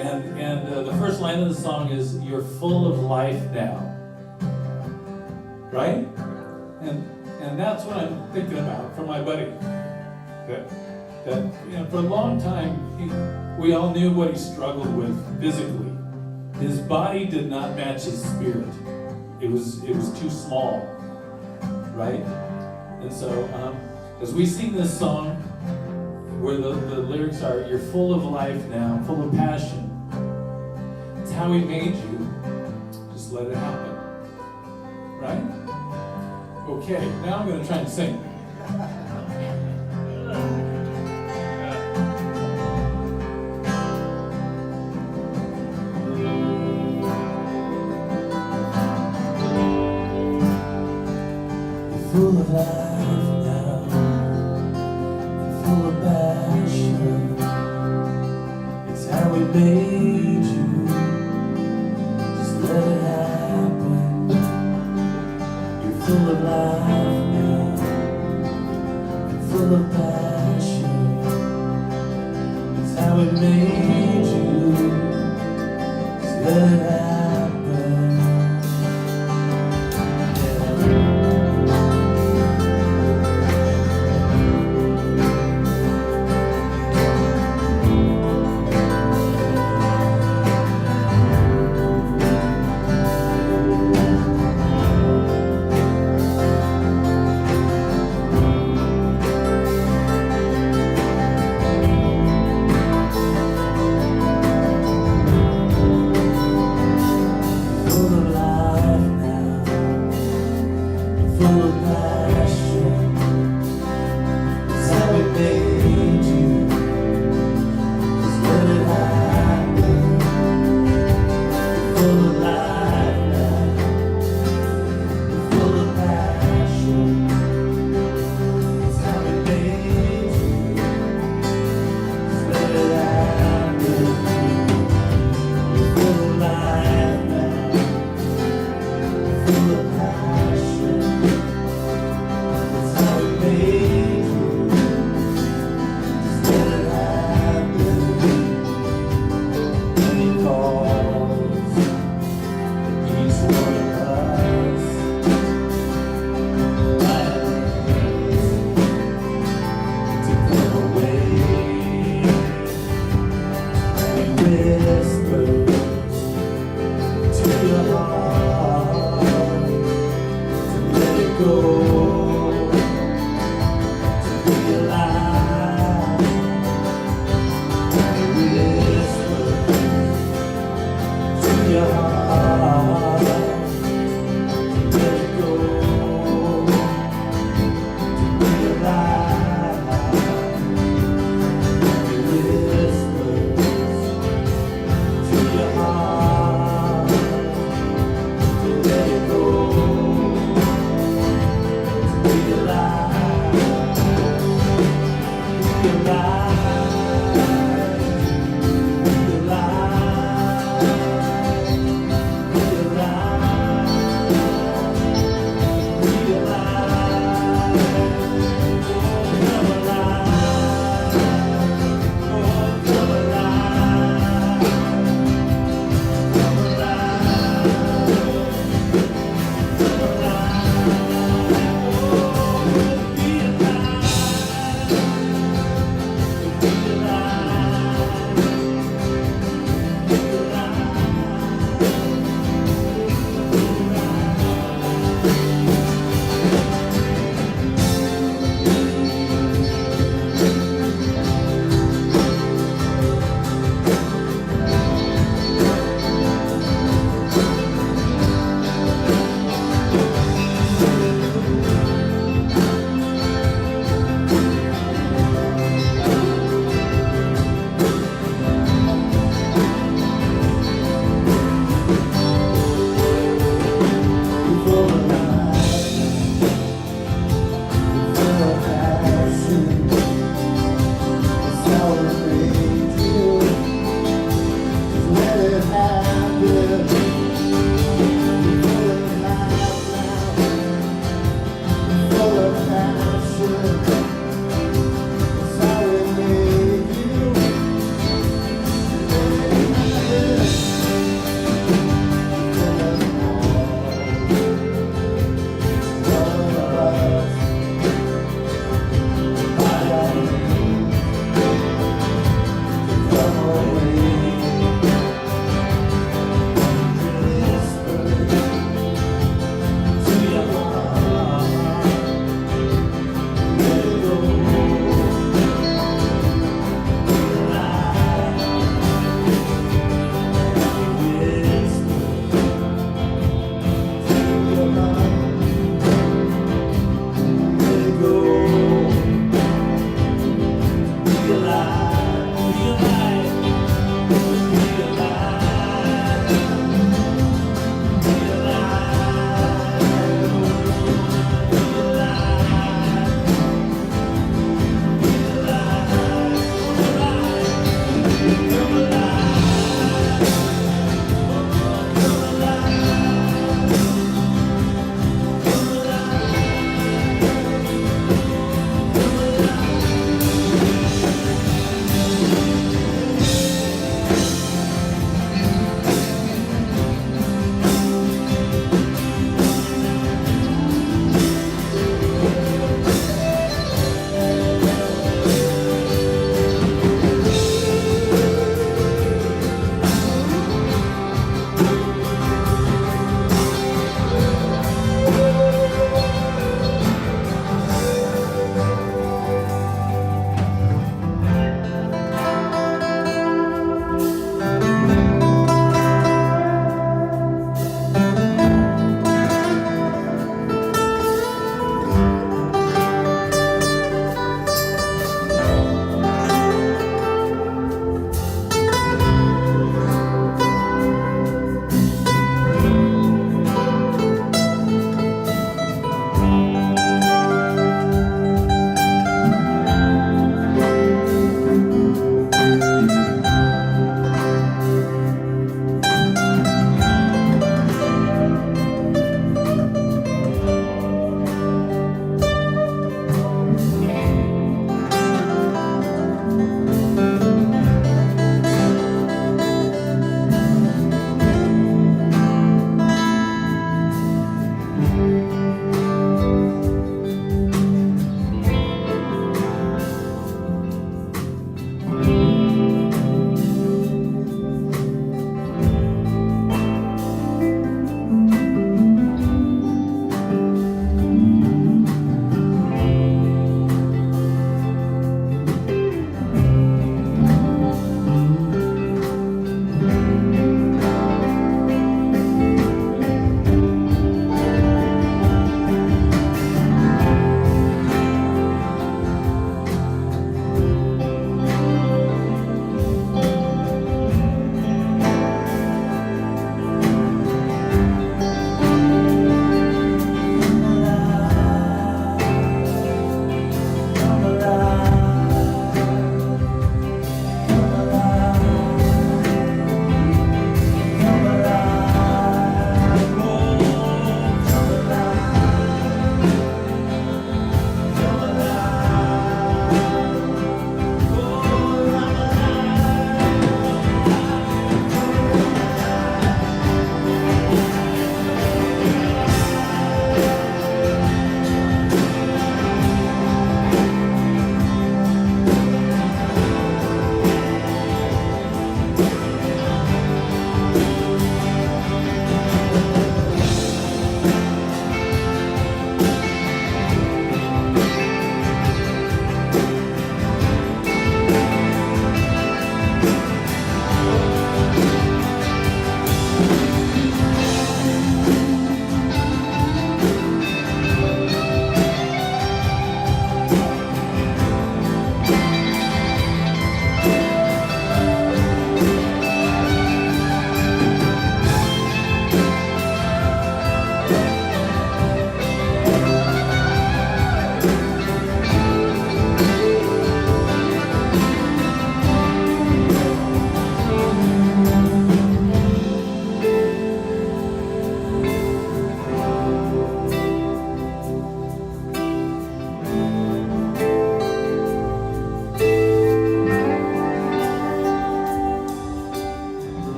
And the first line of the song is, "You're full of life now." Right? And that's what I'm thinking about for my buddy. That for a long time, we all knew what he struggled with physically. His body did not match his spirit. It was too small, right? And so, as we sing this song, where the lyrics are, "You're full of life now, full of passion. It's how he made you. Just let it happen." Right? Okay, now I'm going to try and sing. Full of life now, full of passion. It's how we made you. Just let it happen. You're full of life now, full of passion. It's how we made you. Just let it happen.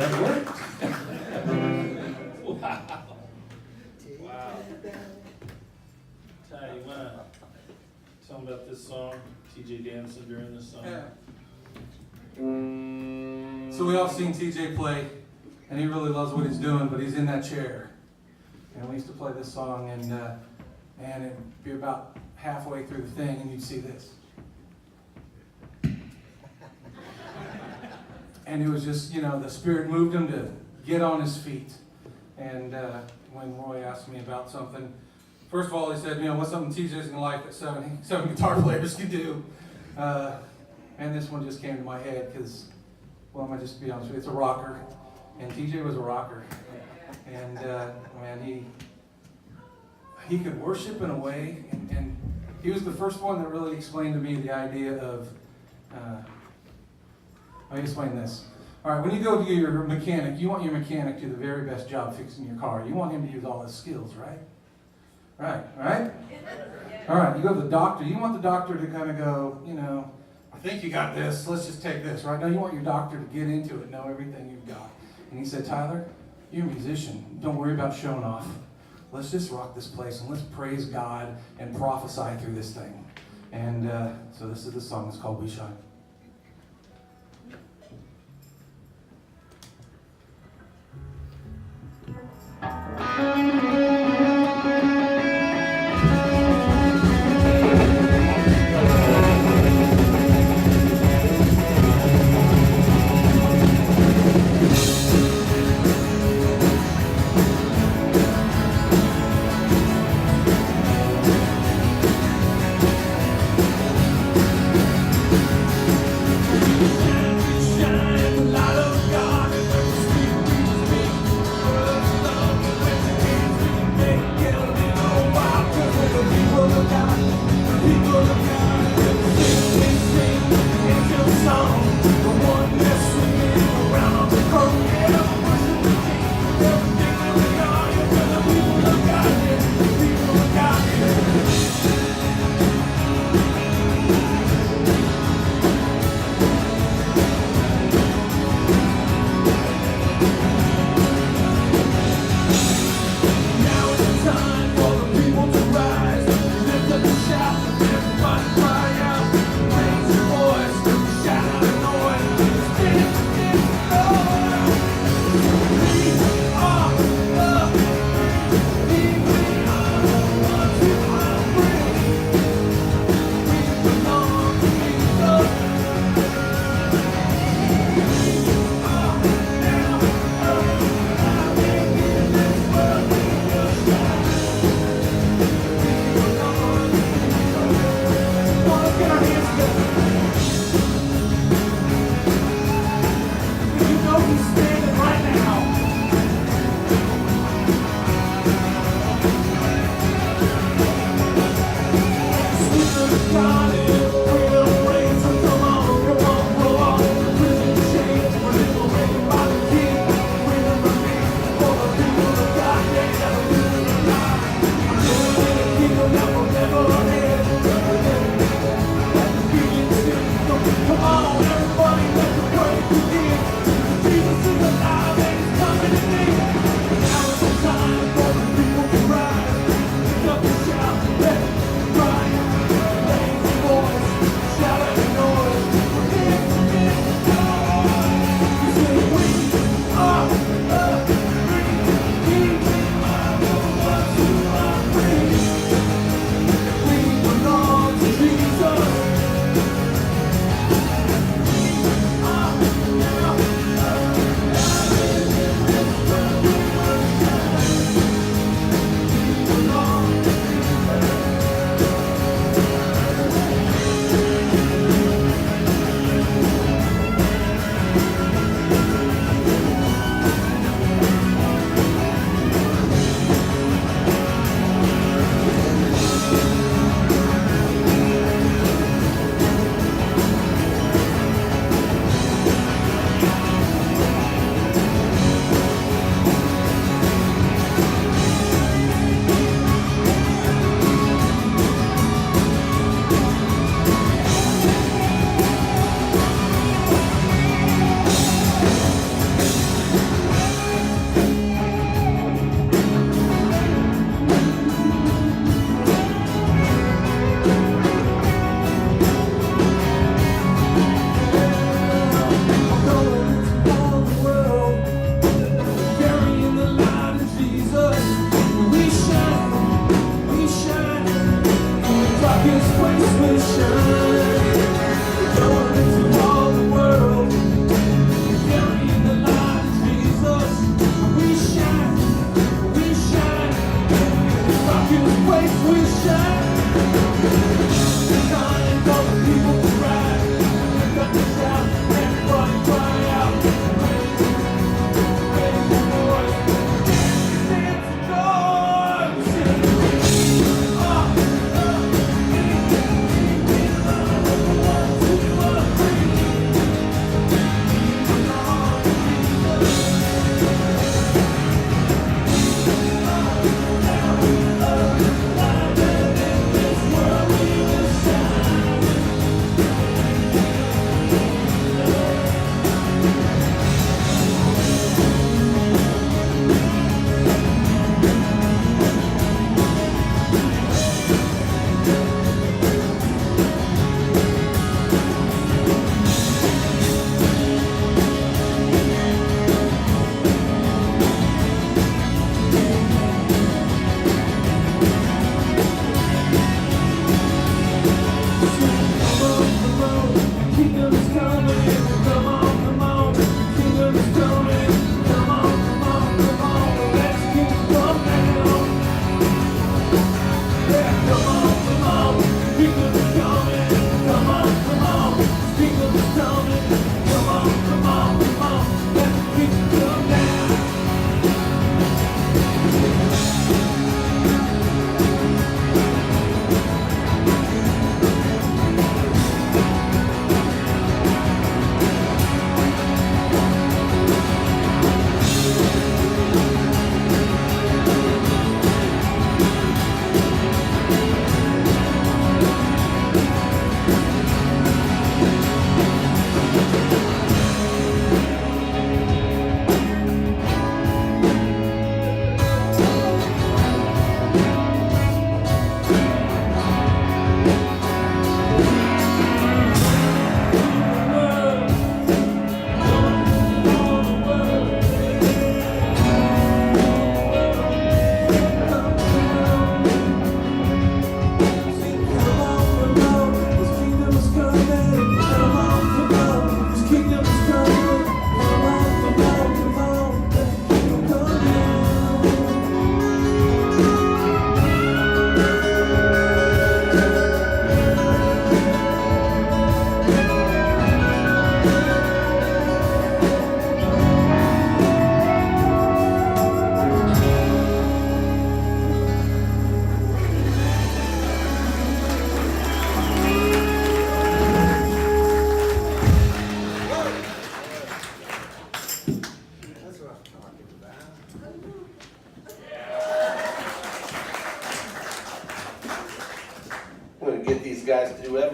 That worked. Wow. Wow. Ty, you wanna tell them about this song? TJ dancing during this song? Yeah. So we all seen TJ play, and he really loves what he's doing, but he's in that chair. And we used to play this song, and it'd be about halfway through the thing, and you'd see this. And it was just, the Spirit moved him to get on his feet. And when Roy asked me about something, first of all, he said, what's something TJ's in life that seven guitar players can do? And this one just came to my head because, well, I'm going to just be honest with you, it's a rocker. And TJ was a rocker. And, man, he could worship in a way, and he was the first one that really explained to me the idea of, let me explain this. All right, when you go to your mechanic, you want your mechanic to do the very best job fixing your car. You want him to use all his skills, right? Right? All right, you go to the doctor. You want the doctor to kind of go, I think you got this. Let's just take this, right? Now you want your doctor to get into it, know everything you've got. And he said, Tyler, you're a musician. Don't worry about showing off. Let's just rock this place and let's praise God and prophesy through this thing. And so this is the song. It's called We Shine.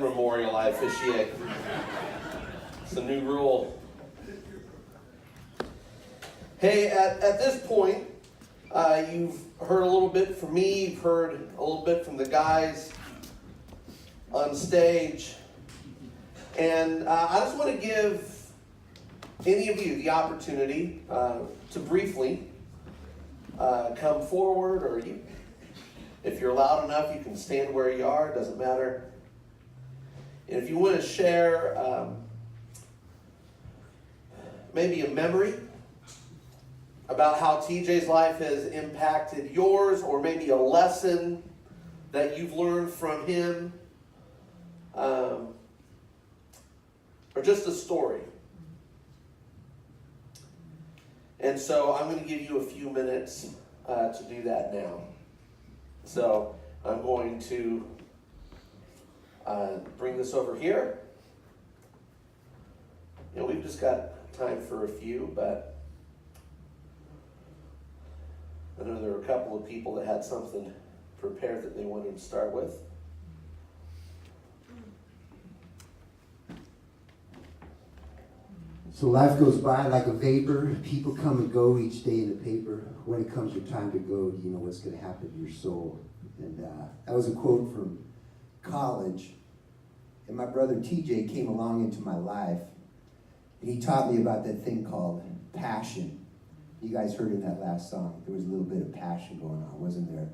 Memorial, I officiate. It's a new rule. Hey, at this point, you've heard a little bit from me, you've heard a little bit from the guys on stage, and I just want to give any of you the opportunity to briefly come forward, or you, if you're loud enough, you can stand where you are, it doesn't matter. And if you want to share maybe a memory about how TJ's life has impacted yours, or maybe a lesson that you've learned from him, or just a story. And so I'm going to give you a few minutes to do that now. So I'm going to bring this over here. You know, we've just got time for a few, but I know there were a couple of people that had something prepared that they wanted to start with. So life goes by like a vapor. People come and go each day in the paper. When it comes your time to go, do you know what's going to happen to your soul? And that was a quote from college. And my brother TJ came along into my life, and he taught me about that thing called passion. You guys heard in that last song, there was a little bit of passion going on, wasn't there?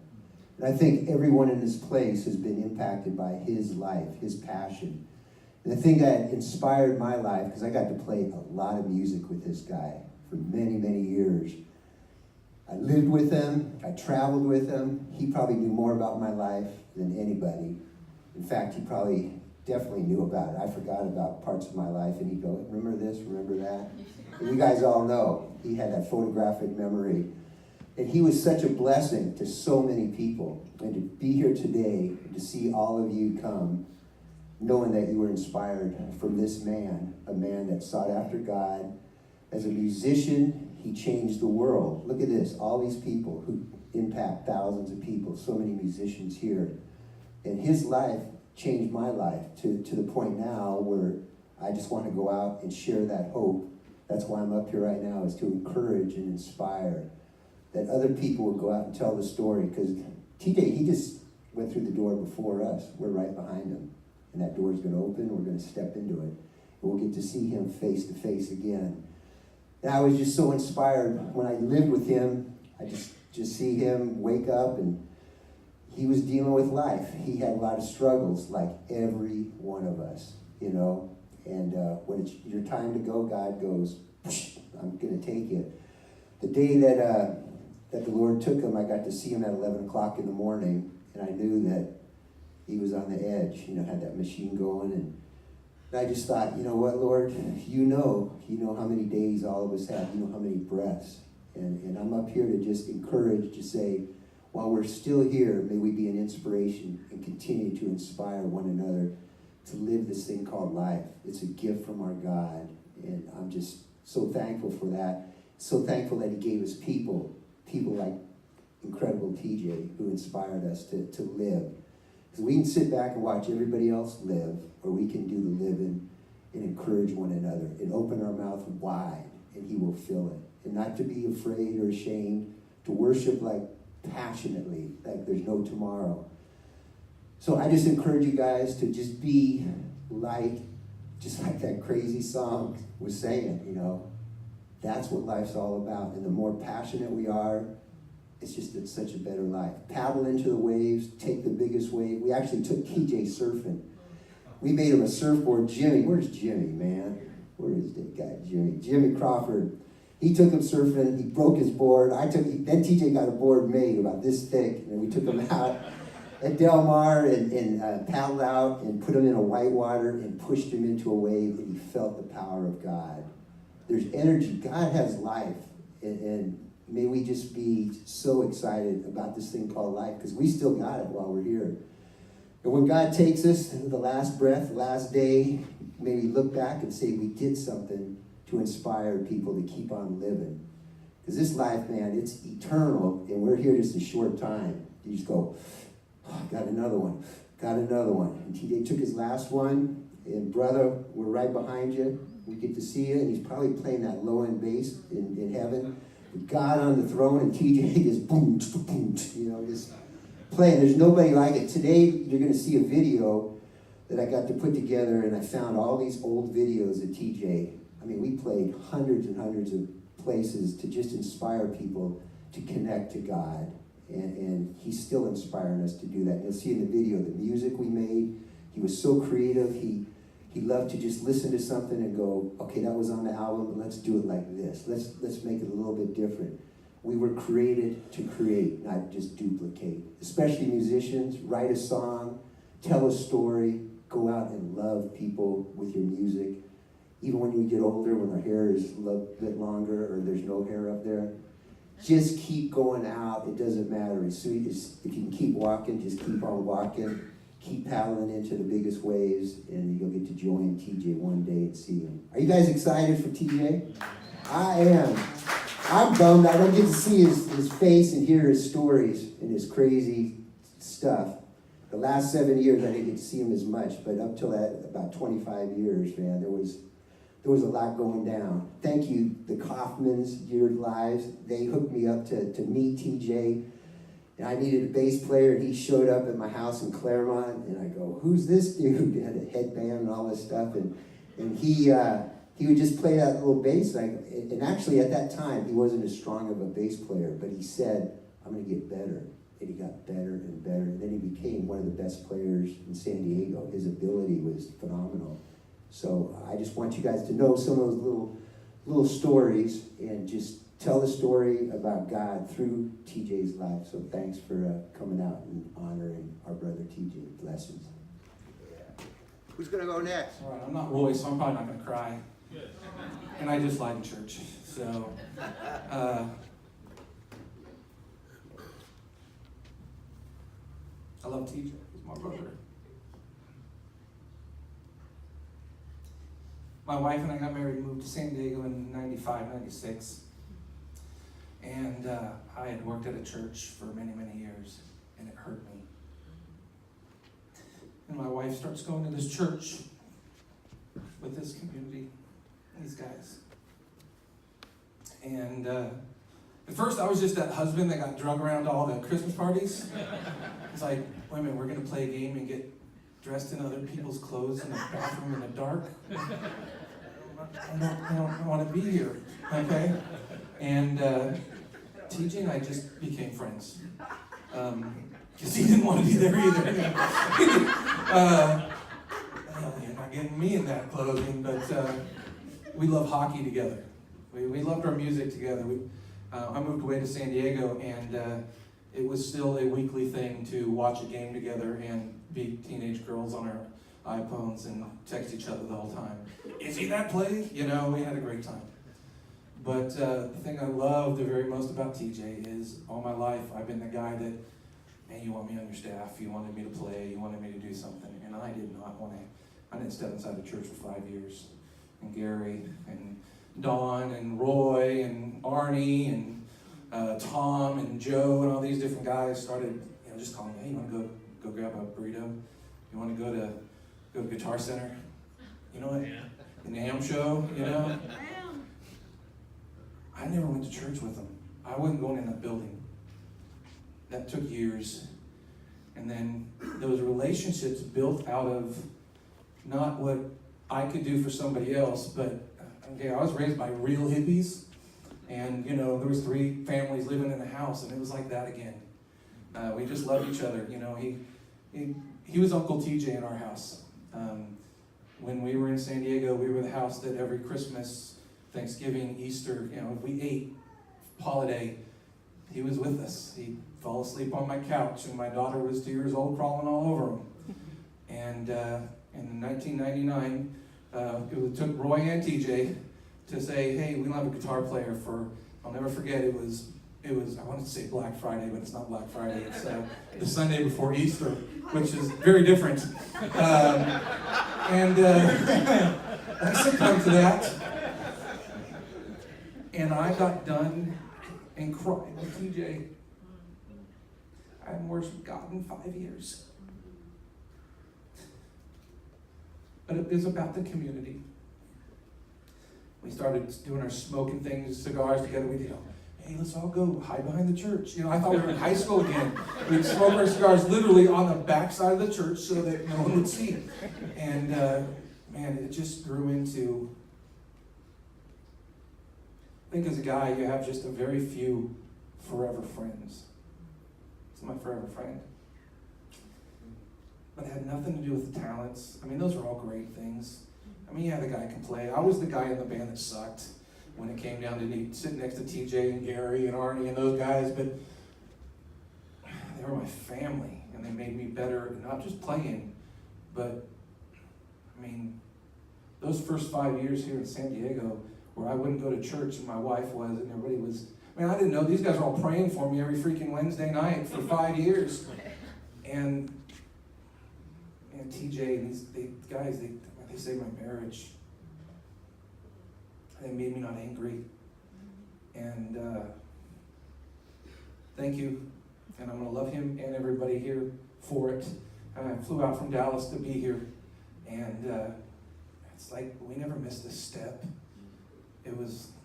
And I think everyone in this place has been impacted by his life, his passion. And the thing that inspired my life, because I got to play a lot of music with this guy for many, many years. I lived with him, I traveled with him. He probably knew more about my life than anybody. In fact, he probably definitely knew about it. I forgot about parts of my life, and he'd go, remember this, remember that? And you guys all know, he had that photographic memory. And he was such a blessing to so many people. And to be here today, to see all of you come, knowing that you were inspired from this man, a man that sought after God. As a musician, he changed the world. Look at this, all these people who impact thousands of people, so many musicians here. And his life changed my life to the point now where I just want to go out and share that hope. That's why I'm up here right now, is to encourage and inspire that other people will go out and tell the story. Because TJ, he just went through the door before us. We're right behind him. And that door's going to open, we're going to step into it. And we'll get to see him face to face again. And I was just so inspired when I lived with him. I just see him wake up, and he was dealing with life. He had a lot of struggles, like every one of us, you know. And when it's your time to go, God goes, I'm going to take it. The day that the Lord took him, I got to see him at 11 o'clock in the morning, and I knew that he was on the edge, you know, had that machine going. And I just thought, you know what, Lord, you know how many days all of us have, you know how many breaths. And I'm up here to just encourage, to say, while we're still here, may we be an inspiration and continue to inspire one another to live this thing called life. It's a gift from our God, and I'm just so thankful for that. So thankful that he gave us people like incredible TJ, who inspired us to live. Because we can sit back and watch everybody else live, or we can do the living and encourage one another and open our mouth wide, and he will fill it. And not to be afraid or ashamed, to worship like passionately, like there's no tomorrow. So I just encourage you guys to just be like, just like that crazy song was saying, you know. That's what life's all about. And the more passionate we are, it's such a better life. Paddle into the waves, take the biggest wave. We actually took TJ surfing. We made him a surfboard. Jimmy, where's Jimmy, man? Where is that guy, Jimmy? Jimmy Crawford. He took him surfing. He broke his board. Then TJ got a board made about this thick, and we took him out at Del Mar and paddled out and put him in a whitewater and pushed him into a wave, and he felt the power of God. There's energy. God has life, and may we just be so excited about this thing called life, because we still got it while we're here. And when God takes us, the last breath, the last day, may we look back and say we did something to inspire people to keep on living. Because this life, man, it's eternal, and we're here just a short time. You just go, oh, got another one. got another one. And TJ took his last one, and brother, we're right behind you. We get to see you, and he's probably playing that low-end bass in heaven. With God on the throne, and TJ just boom, boom, just playing. There's nobody like it. Today, you're going to see a video that I got to put together, and I found all these old videos of TJ. I mean, we played hundreds and hundreds of places to just inspire people to connect to God. And he's still inspiring us to do that. You'll see in the video the music we made. He was so creative. He loved to just listen to something and go, okay, that was on the album, but let's do it like this. Let's make it a little bit different. We were created to create, not just duplicate. Especially musicians, write a song, tell a story, go out and love people with your music. Even when we get older, when our hair is a little bit longer or there's no hair up there, just keep going out. It doesn't matter. As soon as, if you can keep walking, just keep on walking. Keep paddling into the biggest waves, and you'll get to join TJ one day and see him. Are you guys excited for TJ? I am. I'm bummed I don't get to see his face and hear his stories and his crazy stuff. The last 7 years, I didn't get to see him as much, but up till that, about 25 years, man, there was a lot going down. Thank you, the Kaufmans, your lives. They hooked me up to meet TJ. And I needed a bass player, and he showed up at my house in Claremont, and I go, who's this dude? He had a headband and all this stuff, and he would just play that little bass. And actually, at that time, he wasn't as strong of a bass player, but he said, I'm going to get better. And he got better and better, and then he became one of the best players in San Diego. His ability was phenomenal. So I just want you guys to know some of those little stories and just tell the story about God through TJ's life. So thanks for coming out and honoring our brother TJ. Blessings. Yeah. Who's going to go next? All right, I'm not Roy, so I'm probably not going to cry. And I just lied in church. So, I love TJ. He's my brother. My wife and I got married and moved to San Diego in 95, 96. And I had worked at a church for many, many years, and it hurt me. And my wife starts going to this church with this community, these guys. And at first I was just that husband that got drug around to all the Christmas parties. It's like, wait a minute, we're going to play a game and get dressed in other people's clothes in the bathroom in the dark? I don't want to be here, okay? And TJ and I just became friends. Because he didn't want to be there either. You're not getting me in that clothing, but we love hockey together. We loved our music together. I moved away to San Diego, and it was still a weekly thing to watch a game together and be teenage girls on our iPhones and text each other the whole time. Is he that play? You know, we had a great time. But the thing I love the very most about TJ is all my life I've been the guy that, man, you want me on your staff, you wanted me to play, you wanted me to do something, and I did not want to. I didn't step inside the church for 5 years. And Gary and Dawn and Roy and Arnie and Tom and Joe and all these different guys started, just calling me, hey, you want to go grab a burrito? You want to go to Guitar Center? You know what? Yeah. The NAMM show, I never went to church with them. I wasn't going in that building. That took years. And then those relationships built out of not what I could do for somebody else, but okay, I was raised by real hippies. And, there was 3 families living in the house, and it was like that again. We just loved each other. He was Uncle TJ in our house. When we were in San Diego, we were the house that every Christmas, Thanksgiving, Easter, if we ate holiday, he was with us. He'd fall asleep on my couch, and my daughter was 2 years old, crawling all over him. And in 1999, it took Roy and TJ to say, hey, we don't have a guitar player for, I'll never forget, it was I wanted to say Black Friday, but it's not Black Friday. It's the Sunday before Easter, which is very different. I succumbed to that. And I got done and cried with TJ. I hadn't worshiped God in 5 years. but it is about the community. We started doing our smoking things, cigars together. We'd, hey, let's all go hide behind the church. I thought we were in high school again. We'd smoke our cigars literally on the back side of the church so that no one would see. And man, it just grew into, I think as a guy, you have just a very few forever friends. It's my forever friend. But it had nothing to do with the talents. I mean, those are all great things. I mean, yeah, the guy can play. I was the guy in the band that sucked when it came down to sitting next to TJ and Gary and Arnie and those guys, but they were my family, and they made me better, not just playing, but, I mean, those first 5 years here in San Diego, where I wouldn't go to church and my wife was, and everybody was, man, I didn't know, these guys were all praying for me every freaking Wednesday night for 5 years, and TJ and these guys, they saved my marriage. They made me not angry. And thank you. And I'm going to love him and everybody here for it. I flew out from Dallas to be here. And it's like we never missed a step.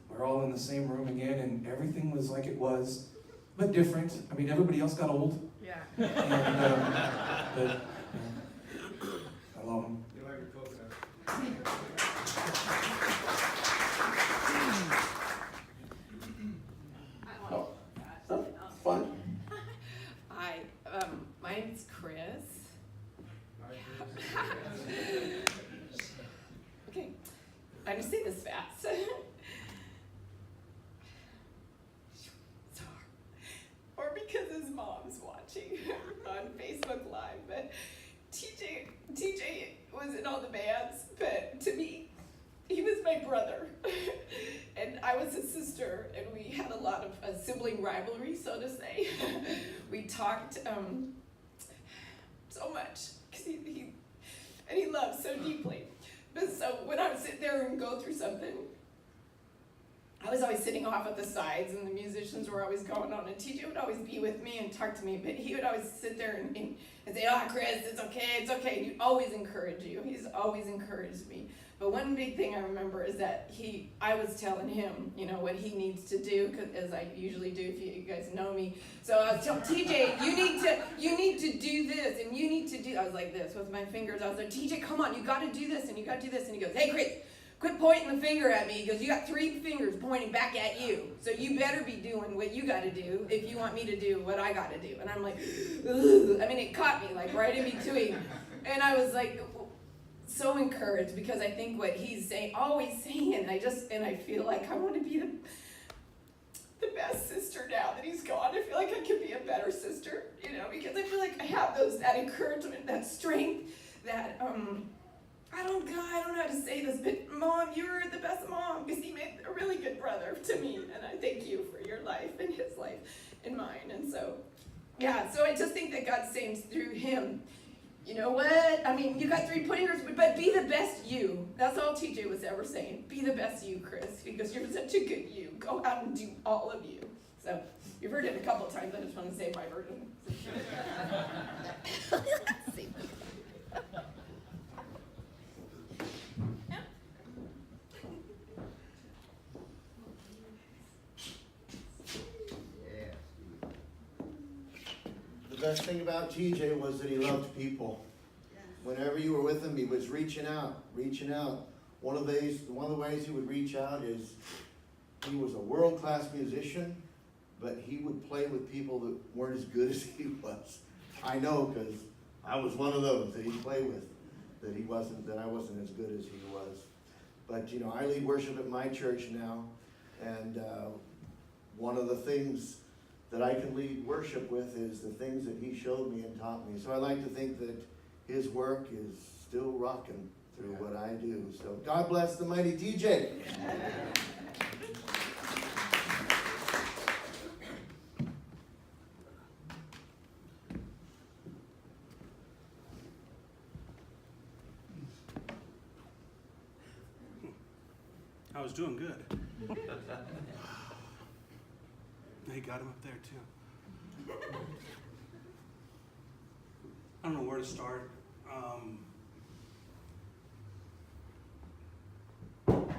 We're all in the same room again, and everything was like it was, but different. I mean, everybody else got old. Yeah. And, but I love them. You like your coconut? Oh, fun. Hi, my name's Chris. Okay, I'm gonna say this fast. Or because his mom's watching on Facebook Live, but TJ was in all the bands, but to me, he was my brother. And I was his sister, and we had a lot of sibling rivalry, so to say. We talked so much, because he loved so deeply. But so when I would sit there and go through something, I was always sitting off at the sides, and the musicians were always going on, and TJ would always be with me and talk to me, but he would always sit there and say, Chris, it's okay, and he'd always encourage you. He's always encouraged me. But one big thing I remember is that I was telling him, what he needs to do, 'cause, as I usually do if you guys know me. So I was telling TJ, you need to do this, and you need to do, I was like this with my fingers. I was like, TJ, come on, you got to do this, and you got to do this. And he goes, hey, Chris, quit pointing the finger at me. He goes, you got 3 fingers pointing back at you. So you better be doing what you got to do if you want me to do what I got to do. And I'm like, ugh. I mean, it caught me like right in between. And I was like, so encouraged, because I think what he's saying, always saying, and I feel like I want to be the best sister now that he's gone. I feel like I could be a better sister, because I feel like I have that encouragement, that strength, that I don't know how to say this, but Mom, you're the best mom, because he made a really good brother to me, and I thank you for your life and his life and mine. And so, yeah, so I just think that God sings through him. You know what? I mean, you got 3 fingers, but be the best you. That's all TJ was ever saying. Be the best you, Chris, because you're such a good you. Go out and do all of you. So, you've heard it a couple of times. I just want to say my version. The best thing about TJ was that he loved people. Whenever you were with him, he was reaching out. One of the ways he would reach out is he was a world-class musician, but he would play with people that weren't as good as he was. I know, because I was one of those that he'd play with, that I wasn't as good as he was. But I lead worship at my church now, and one of the things that I can lead worship with is the things that he showed me and taught me. So I like to think that his work is still rocking through what I do. So God bless the mighty TJ. I was doing good. They got him up there too. I don't know where to start.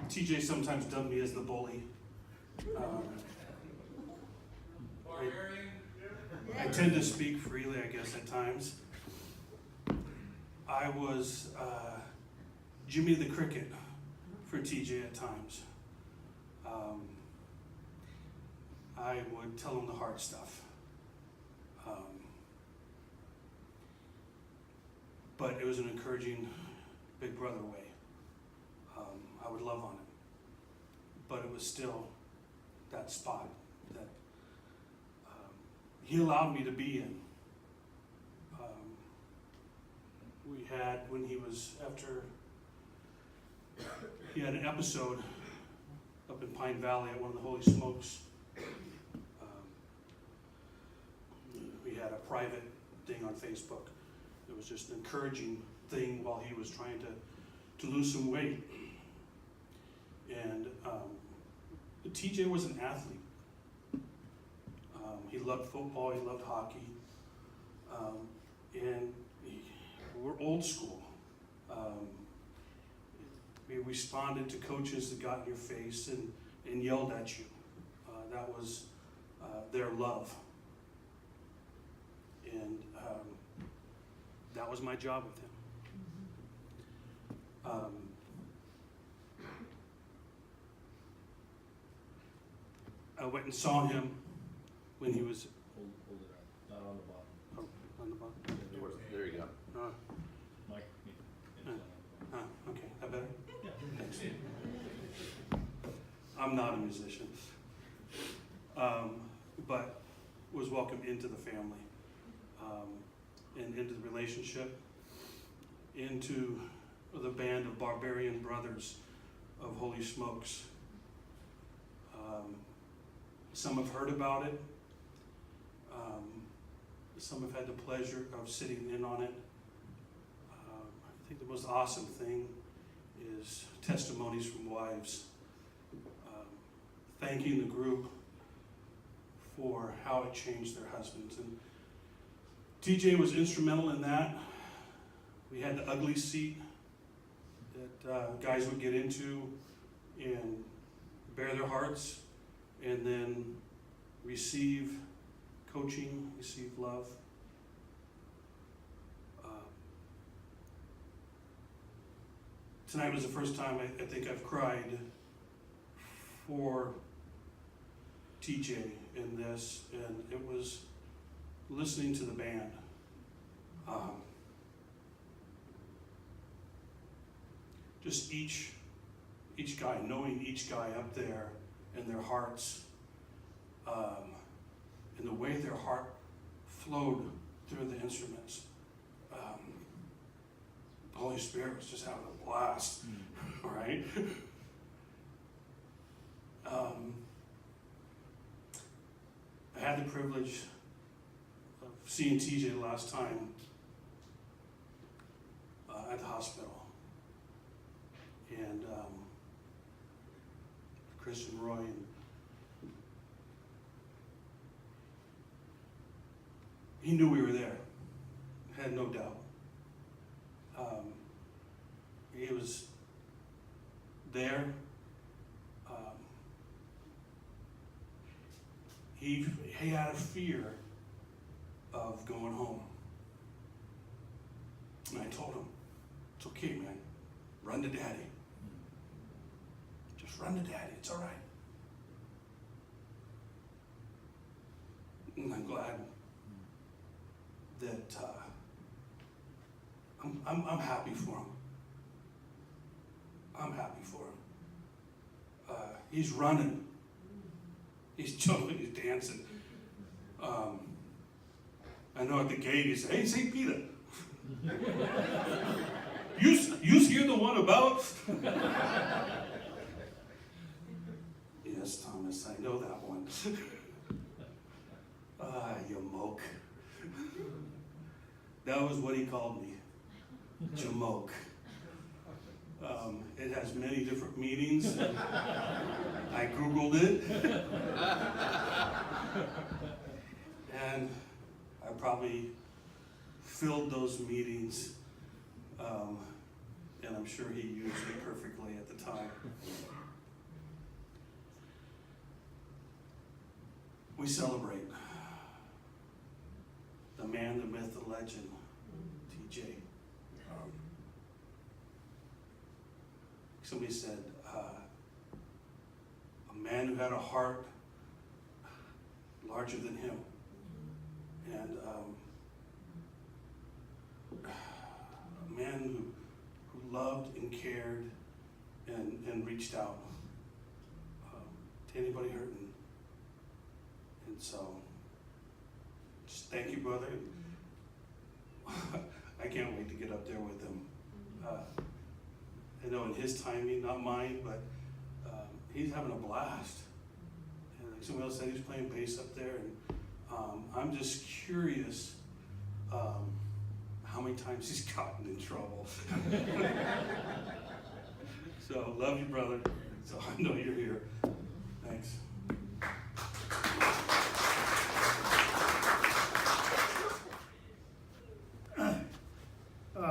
TJ sometimes dubbed me as the bully. I tend to speak freely, I guess, at times. I was Jimmy the Cricket for TJ at times. I would tell him the hard stuff. But it was an encouraging big brother way. I would love on him. But it was still that spot that he allowed me to be in. We had, when he was after, he had an episode up in Pine Valley at one of the Holy Smokes. We had a private thing on Facebook. It was just an encouraging thing while he was trying to lose some weight. And TJ was an athlete. He loved football, he loved hockey. And we're old school. We responded to coaches that got in your face and yelled at you. That was their love. And that was my job with him. I went and saw him when he was Hold it up, not on the bottom. on the bottom. There you go. Mike. Okay, that better? Yeah. Thanks. I'm not a musician, but was welcomed into the family, and into the relationship, into the band of Barbarian Brothers of Holy Smokes. Some have heard about it. Some have had the pleasure of sitting in on it. I think the most awesome thing is testimonies from wives thanking the group for how it changed their husbands. And TJ was instrumental in that. We had the ugly seat that guys would get into and bare their hearts and then receive coaching, receive love. Tonight was the first time I think I've cried for TJ in this, and it was listening to the band. Just each guy, knowing each guy up there and their hearts, and the way their heart flowed through the instruments. The Holy Spirit was just having a blast, right? I had the privilege of seeing TJ the last time at the hospital. And Christian Roy, and he knew we were there, had no doubt. He was there. He had a fear of going home. And I told him, it's okay, man. Run to daddy. Just run to daddy. It's all right. And I'm glad that I'm happy for him. I'm happy for him. He's running. He's jumping. He's dancing. I know at the gate he said, "Hey, St. Peter, you hear the one about?" Yes, Thomas, I know that one. You moke. That was what he called me, Jamoke. It has many different meanings. I Googled it. And I probably filled those meetings and I'm sure he used it perfectly at the time. We celebrate the man, the myth, the legend, TJ. Somebody said, a man who had a heart larger than him. And a man who loved and cared and reached out to anybody hurting. And so, just thank you, brother. I can't wait to get up there with him. I know in his timing, not mine, but he's having a blast. And like somebody else said, he's playing bass up there, and I'm just curious how many times he's gotten in trouble. So, love you, brother. So I know you're here. Thanks.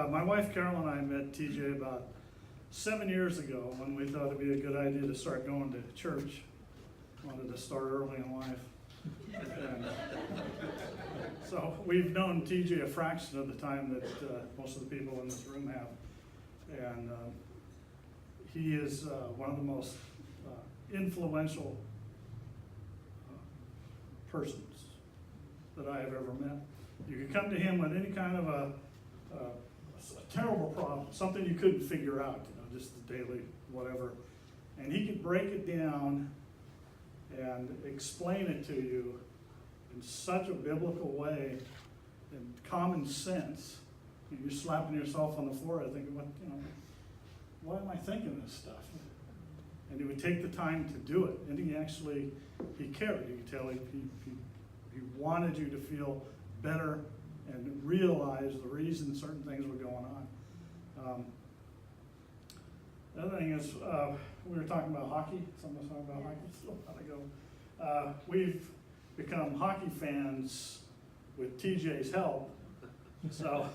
My wife Carol and I met TJ about 7 years ago when we thought it'd be a good idea to start going to church. Wanted to start early in life. And so we've known TJ a fraction of the time that most of the people in this room have. And he is one of the most influential persons that I have ever met. You could come to him with any kind of a terrible problem, something you couldn't figure out, just the daily whatever, and he could break it down and explain it to you in such a biblical way and common sense. You're slapping yourself on the forehead thinking, why am I thinking this stuff? And he would take the time to do it, and he cared. You could tell he wanted you to feel better and realize the reason certain things were going on. The other thing is, we were talking about hockey. Someone was talking about hockey still a while ago. We've become hockey fans with TJ's help. So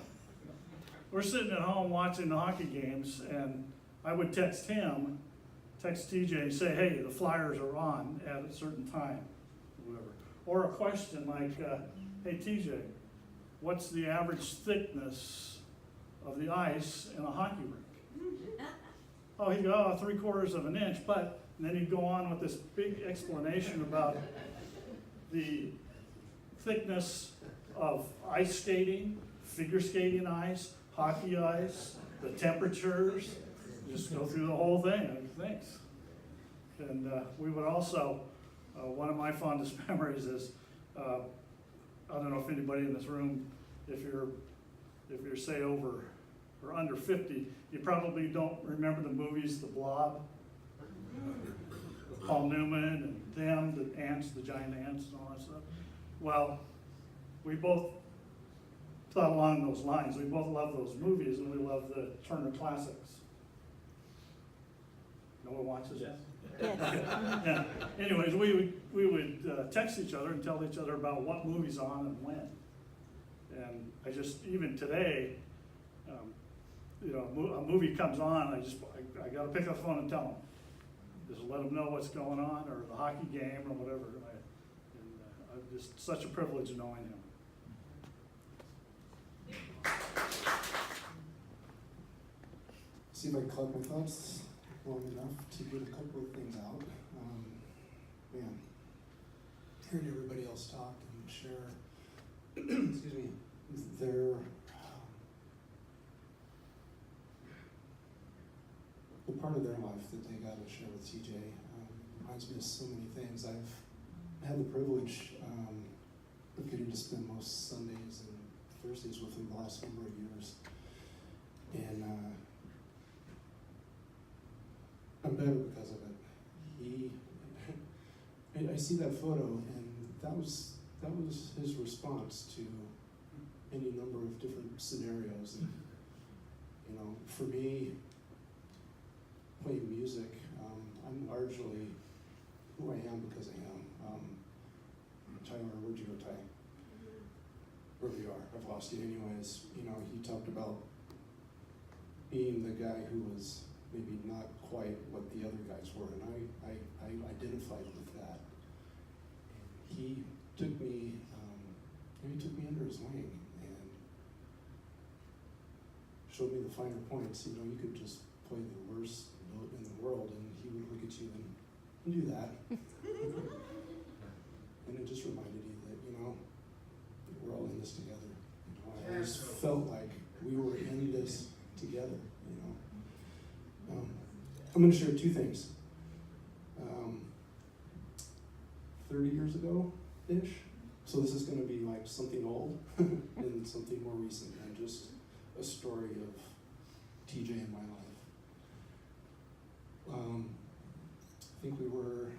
we're sitting at home watching the hockey games, and I would text TJ and say, hey, the Flyers are on at a certain time, or whatever. Or a question like, hey, TJ, what's the average thickness of the ice in a hockey rink? Oh, he'd go, 3/4 of an inch, and then he'd go on with this big explanation about the thickness of ice skating, figure skating ice, hockey ice, the temperatures, just go through the whole thing. Thanks. And we would also, one of my fondest memories is, I don't know if anybody in this room, if you're say over or under 50, you probably don't remember the movies The Blob, Paul Newman and them, the ants, the giant ants and all that stuff. Well, we both thought along those lines. We both love those movies, and we love the Turner Classics. No one watches that? Yes. Yeah. Anyways, we would text each other and tell each other about what movie's on and when. And I just, even today, a movie comes on, I got to pick up the phone and tell them. Just let them know what's going on, or the hockey game, or whatever. And just such a privilege knowing him. See if I can collect my thoughts long enough to get a couple of things out. Hearing everybody else talk and share, excuse me, their the part of their life that they got to share with TJ reminds me of so many things. I've had the privilege of getting to spend most Sundays and Thursdays with him the last number of years, and I'm better because of it. I see that photo, and that was his response to any number of different scenarios. And, for me, playing music, I'm largely who I am because I am. Tyler, where'd you go, Ty? Wherever you are, I've lost you. Anyways, he talked about being the guy who was maybe not quite what the other guys were, and I identified with that. And he took me under his wing and showed me the finer points. You know, you could just play the worst note in the world, and he would look at you and do that. And it just reminded you that, you know, we're all in this together. You know, I just felt like we were in this together, you know. I'm going to share two things. 30 years ago-ish, so this is going to be like something old and something more recent, and just a story of TJ in my life. I think we were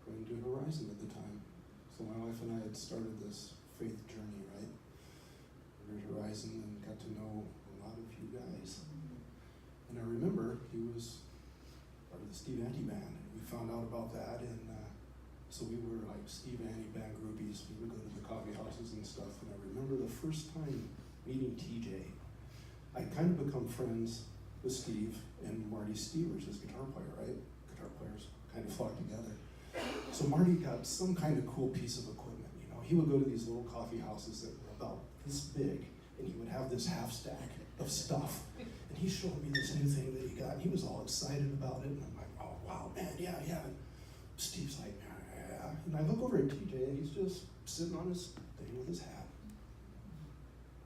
going to Horizon at the time. So my wife and I had started this faith journey, right? We were at Horizon and got to know a lot of you guys. And I remember he was part of the Steve Anti Band, and we found out about that, and so we were like Steve Anti Band groupies. We would go to the coffee houses and stuff, and I remember the first time meeting TJ, I'd kind of become friends with Steve and Marty Stevers, his guitar player, right? Guitar players kind of flocked together. So Marty got some kind of cool piece of equipment, you know. He would go to these little coffee houses that were about this big, and he would have this half stack of stuff. And he showed me this new thing that he got, and he was all excited about it. And I'm like, oh, wow, man, yeah. And Steve's like, yeah. And I look over at TJ, and he's just sitting on his thing with his hat.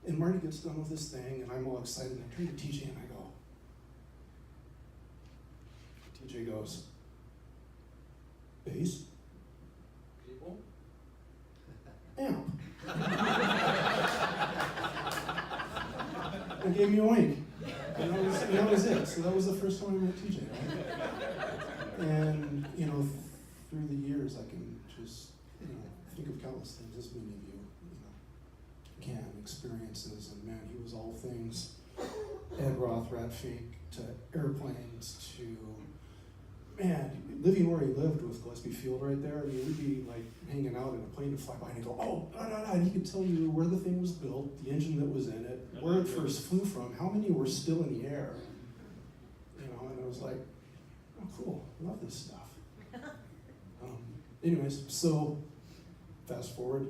And Marty gets done with this thing, and I'm all excited, and I turn to TJ and I go, TJ goes, bass? People? Amp. And gave me a wink. And that was it. So that was the first time I met TJ, right? And, you know, through the years, I can just, you know, think of countless things, as many of you, can, experiences, and man, he was all things Ed Roth, Rat Fink, to airplanes, to, man, living where he lived with Gillespie Field right there. I mean, we'd be like hanging out and a plane would fly by and he'd go, oh, and he could tell you where the thing was built, the engine that was in it, where it first flew from, how many were still in the air. You know, and I was like, oh, cool, I love this stuff. Anyways, so fast forward,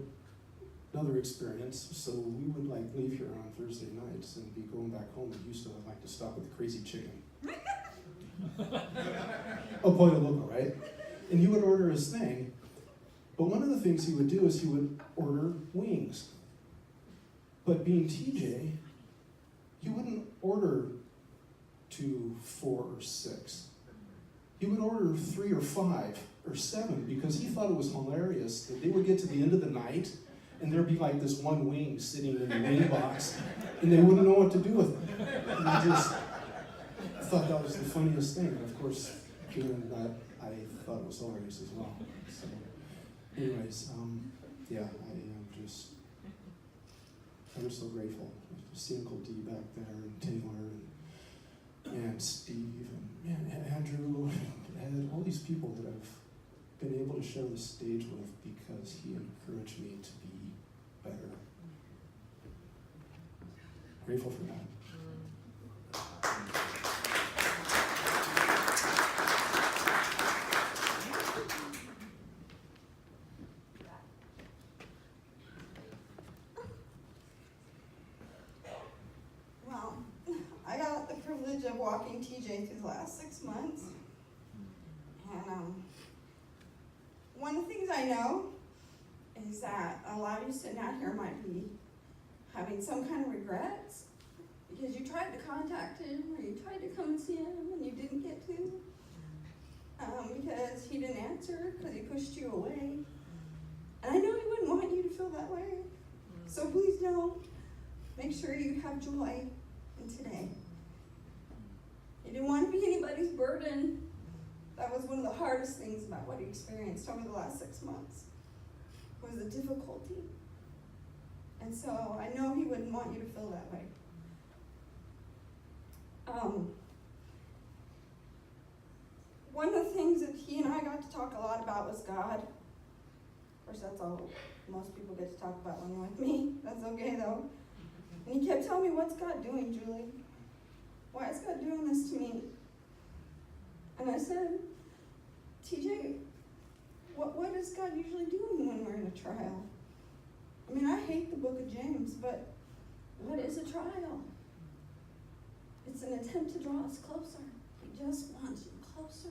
another experience. So we would like leave here on Thursday nights and be going back home in Houston. I'd like to stop at the Crazy Chicken. Oh, Pollo Loco, right? And he would order his thing, but one of the things he would do is he would order wings. But being TJ, he wouldn't order 2, 4, or 6. He would order 3 or 5 or 7 because he thought it was hilarious that they would get to the end of the night and there'd be like this one wing sitting in the wing box and they wouldn't know what to do with it. And I just thought that was the funniest thing. And of course, given that, I thought it was hilarious as well. So, anyways, yeah, I'm just so grateful to see Uncle D back there, and Taylor, and Steve, and man, Andrew, and all these people that I've been able to share the stage with because he encouraged me to be better. Grateful for that. Well, I got the privilege of walking TJ through the last 6 months. And one of the things I know is that a lot of you sitting out here might be having some kind of regrets because you tried to contact him or you tried to come and see him and you didn't get to because he didn't answer because he pushed you away. And I know he wouldn't want you to feel that way. So please don't. Make sure you have joy in today. You didn't want to be anybody's burden. That was one of the hardest things about what he experienced over the last 6 months, was the difficulty. And so I know he wouldn't want you to feel that way. One of the things that he and I got to talk a lot about was God. Of course, that's all most people get to talk about when they're with me. That's okay, though. And he kept telling me, what's God doing, Julie? why is God doing this to me? And I said, TJ, what is God usually doing when we're in a trial? I mean, I hate the book of James, but what is a trial? It's an attempt to draw us closer. He just wants you closer.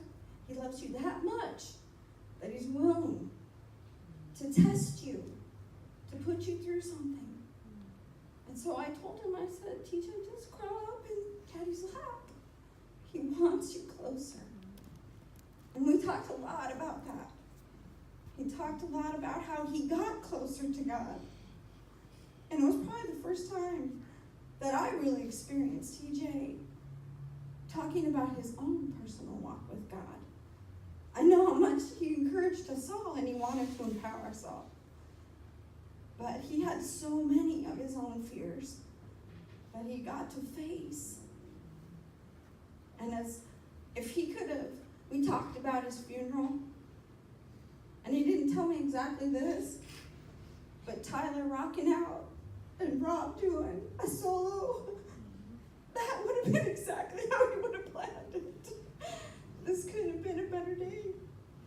He loves you that much that he's willing to test you, to put you through something. And so I told him, I said, TJ, just crawl up in Daddy's lap. He wants you closer. And we talked a lot about that. He talked a lot about how he got closer to God. And it was probably the first time that I really experienced TJ talking about his own personal walk with God. I know how much he encouraged us all and he wanted to empower us all. But he had so many of his own fears that he got to face. And if he could have, we talked about his funeral, and he didn't tell me exactly this, but Tyler rocking out and Rob doing a solo, that would have been exactly how he would have planned it. This couldn't have been a better day.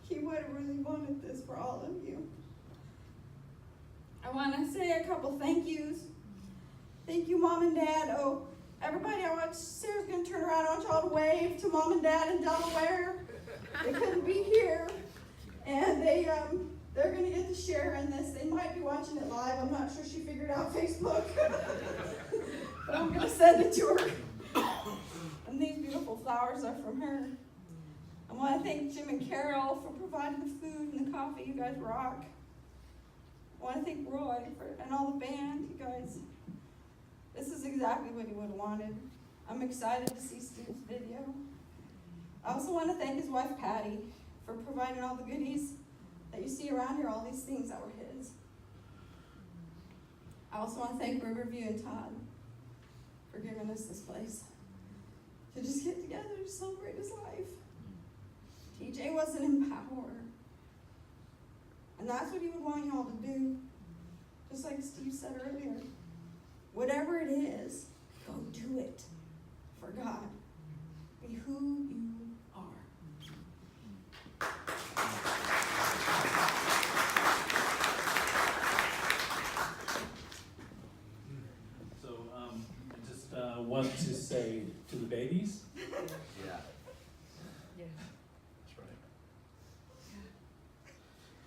He would have really wanted this for all of you. I want to say a couple thank yous. Thank you, Mom and Dad. Oh, everybody, Sarah's going to turn around. I want y'all to wave to Mom and Dad in Delaware. They couldn't be here. And they're going to get to share in this. They might be watching it live. I'm not sure she figured out Facebook. But I'm going to send it to her. And these beautiful flowers are from her. I want to thank Jim and Carol for providing the food and the coffee. You guys rock. I want to thank Roy and all the band. You guys, this is exactly what he would have wanted. I'm excited to see Steve's video. I also want to thank his wife, Patty, for providing all the goodies that you see around here, all these things that were his. I also want to thank Riverview and Todd for giving us this place to just get together to celebrate his life. TJ was an empowerer. And that's what he would want y'all to do. Just like Steve said earlier. Whatever it is, go do it for God. Be who you are. So I just want to say to the babies. Yeah. That's right.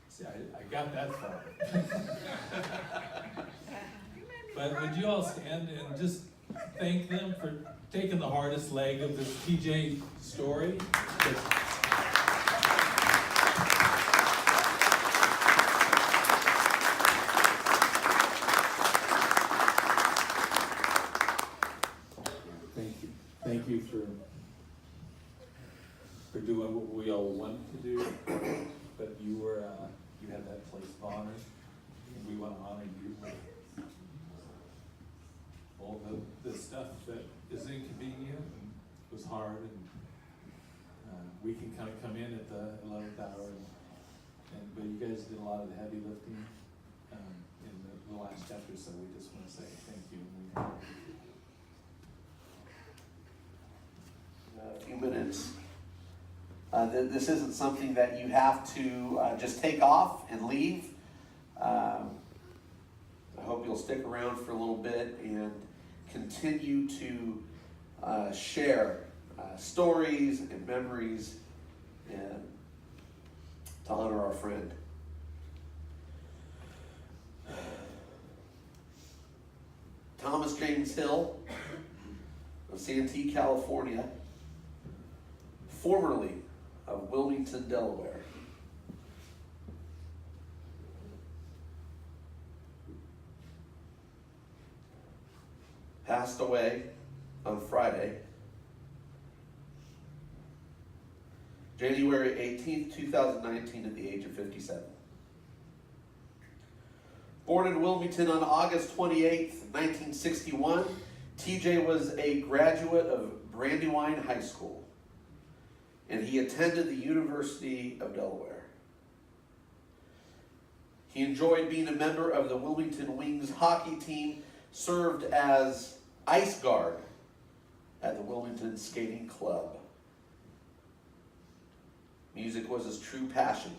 See, I got that far. But would you all stand and just thank them for taking the hardest leg of this TJ story? Thank you for doing what we all wanted to do, but you had that place of honor, and we want to honor you with all the stuff that is inconvenient and was hard, and we can kind of come in at the 11th hour, but you guys did a lot of the heavy lifting in the last chapter, so we just want to say thank you. A few minutes. This isn't something that you have to just take off and leave. I hope you'll stick around for a little bit and continue to share stories and memories and to honor our friend. Thomas James Hill of Santee, California, formerly of Wilmington, Delaware. Passed away on Friday, January 18th, 2019, at the age of 57. Born in Wilmington on August 28th, 1961, TJ was a graduate of Brandywine High School, and he attended the University of Delaware. He enjoyed being a member of the Wilmington Wings hockey team, served as ice guard at the Wilmington Skating Club. Music was his true passion.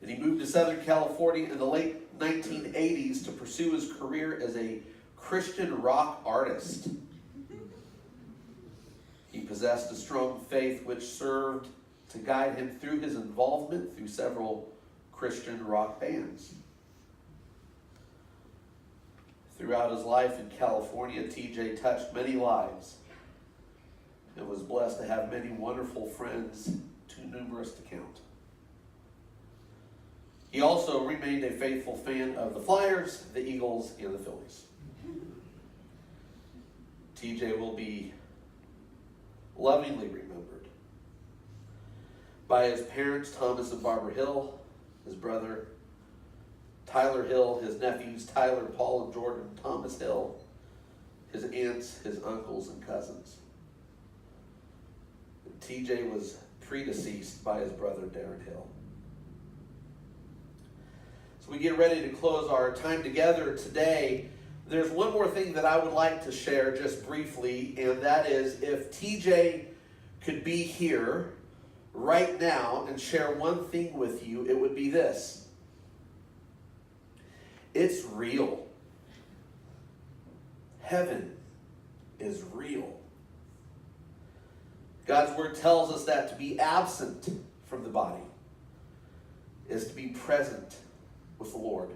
And he moved to Southern California in the late 1980s to pursue his career as a Christian rock artist. He possessed a strong faith which served to guide him through his involvement through several Christian rock bands. Throughout his life in California, TJ touched many lives and was blessed to have many wonderful friends, too numerous to count. He also remained a faithful fan of the Flyers, the Eagles, and the Phillies. TJ will be lovingly remembered by his parents, Thomas and Barbara Hill, his brother, Tyler Hill, his nephews, Tyler, Paul, and Jordan, Thomas Hill, his aunts, his uncles, and cousins. And TJ was predeceased by his brother, Darren Hill. So we get ready to close our time together today. There's one more thing that I would like to share just briefly, and that is if TJ could be here right now and share one thing with you, it would be this. It's real. Heaven is real. God's word tells us that to be absent from the body is to be present with the Lord.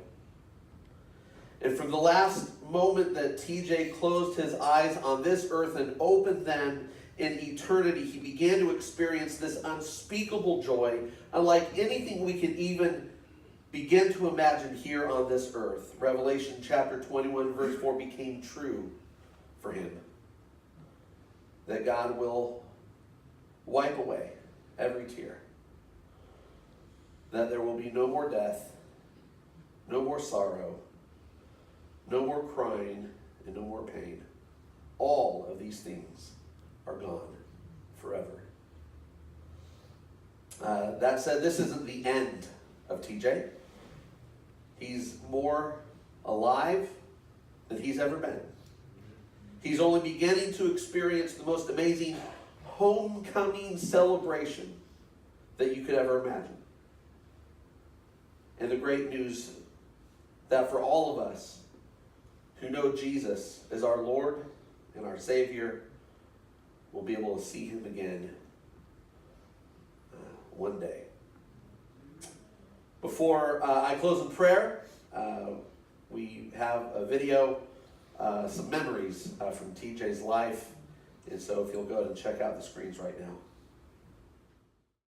And from the last moment that TJ closed his eyes on this earth and opened them in eternity, he began to experience this unspeakable joy, unlike anything we could even begin to imagine here on this earth. Revelation chapter 21 verse 4 became true for him. That God will wipe away every tear. That there will be no more death, no more sorrow, no more crying, and no more pain. All of these things are gone forever. That said, this isn't the end of TJ. He's more alive than he's ever been. He's only beginning to experience the most amazing homecoming celebration that you could ever imagine. And the great news that for all of us who know Jesus as our Lord and our Savior, we'll be able to see him again one day. Before I close in prayer, we have a video, some memories from TJ's life. And so if you'll go ahead and check out the screens right now.